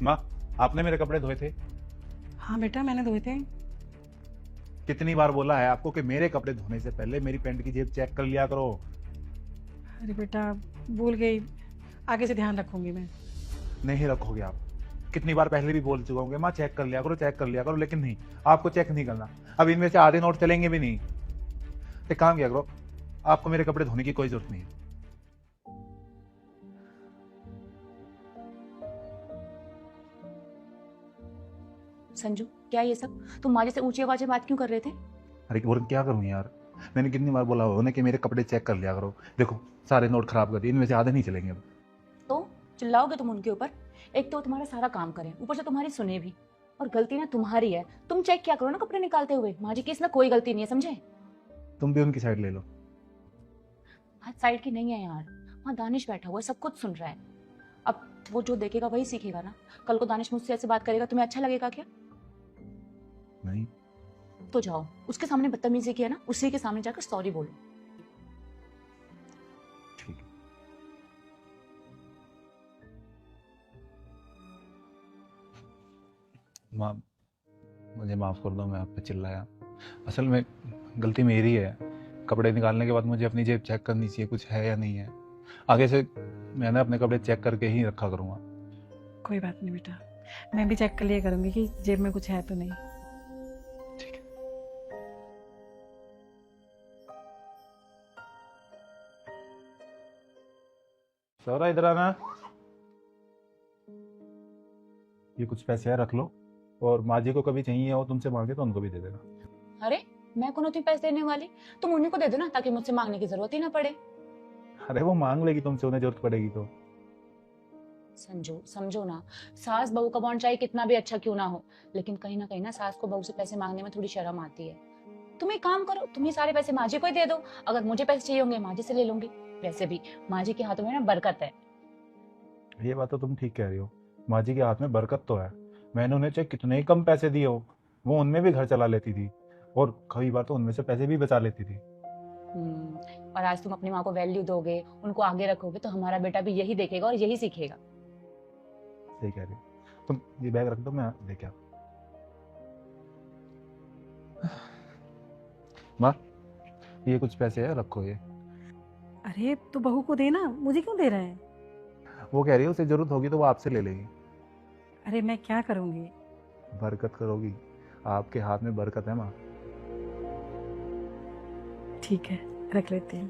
माँ, आपने मेरे कपड़े धोए थे? हाँ बेटा, मैंने धोए थे। कितनी बार बोला है आपको कि मेरे कपड़े धोने से पहले मेरी पैंट की जेब चेक कर लिया करो। अरे बेटा, भूल गई। आगे से ध्यान रखूंगी मैं। नहीं रखोगे आप। कितनी बार पहले भी बोल चुका हूँ कि माँ चेक कर लिया करो, चेक कर लिया करो, लेकिन नहीं, आपको चेक नहीं करना। अब इनमें से आधे नोट चलेंगे भी नहीं। एक काम किया करो, आपको मेरे कपड़े धोने की कोई जरूरत नहीं है। संजू, क्या ये सब तुम माँ से ऊंची आवाज में बात क्यों कर रहे थे? अरे और क्या करूँ यार, मैंने कितनी बार बोला उन्हें कि मेरे कपड़े चेक कर लिया करो। देखो, सारे नोट खराब कर दिए, इनमें से आधे नहीं चलेंगे अब। तो चिल्लाओगे तुम उनके ऊपर? एक तो तुम्हारा सारा काम करें, ऊपर से तुम्हारी सुने भी। और गलती ना तुम्हारी है, तुम चेक क्या करो ना कपड़े निकालते हुए। माँ जी की इसमें कोई गलती नहीं है, समझे? तुम भी उनकी साइड ले लो। आज साइड की नहीं है यार, वहाँ दानिश बैठा हुआ है, सब कुछ सुन रहा है। अब वो जो देखेगा वही सीखेगा ना। कल को दानिश मुझसे ऐसे बात करेगा, तुम्हें अच्छा लगेगा क्या? नहीं, तो जाओ, उसके सामने बदतमीजी किया ना, उसी के सामने जाकर सॉरी बोलो। ठीक है। माँ, मुझे माफ़ कर दो, मैं आप पे चिल्लाया। असल में गलती मेरी है। कपड़े निकालने के बाद मुझे अपनी जेब चेक करनी चाहिए कुछ है या नहीं है। आगे से मैंने अपने कपड़े चेक करके ही रखा करूँगा। कोई बात नहीं बेटा, मैं भी चेक कर लिया करूंगी कि जेब में कुछ है तो नहीं। ठीक है। सौरा, इधर आना। ये कुछ पैसे है, रख लो। और माँ जी को कभी चाहिए हो तुमसे मांगे तो उनको भी दे देना। अरे मैं कौन होती हूँ पैसे देने वाली? तुम उन्हीं को दे दो ना, ताकि मुझसे मांगने की जरूरत ही ना पड़े। अरे वो मांग लेगी तुमसे, उन्हें जरूरत पड़ेगी तो। संजू, समझो ना, सास बहू का बॉन्ड चाहे कितना भी अच्छा क्यों ना हो, लेकिन कहीं ना सास को बहू से पैसे मांगने में थोड़ी शर्म आती है। तुम एक काम करो, तुम ये सारे पैसे माँ जी को ही दे दो। अगर मुझे पैसे चाहिए होंगे माँ जी से ले लूंगी। वैसे भी माँ जी के हाथों में ना बरकत है। ये बात तो तुम ठीक कह रही हो, माँ जी के हाथ में बरकत तो है। मैंने उन्हें चाहे कितने ही कम पैसे दिए हो, वो उनमें भी घर चला लेती थी। और कई बार तो उनमें से पैसे भी बचा लेती थी। और आज तुम अपनी माँ को वैल्यू दोगे, उनको आगे रखोगे, तो हमारा बेटा भी यही देखेगा और यही सीखेगा। सही कह रही हो। तुम ये बैग रख दो, मैं लेके आता हूँ। माँ, ये कुछ पैसे है, रखो ये। अरे तो बहू को देना, मुझे क्यों दे रहे हैं? वो कह रही है उसे जरूरत होगी तो वो आपसे ले लेगी। अरे मैं क्या करूंगी? बरकत करोगी, आपके हाथ में बरकत है माँ। ठीक है, रख लेती हूँ।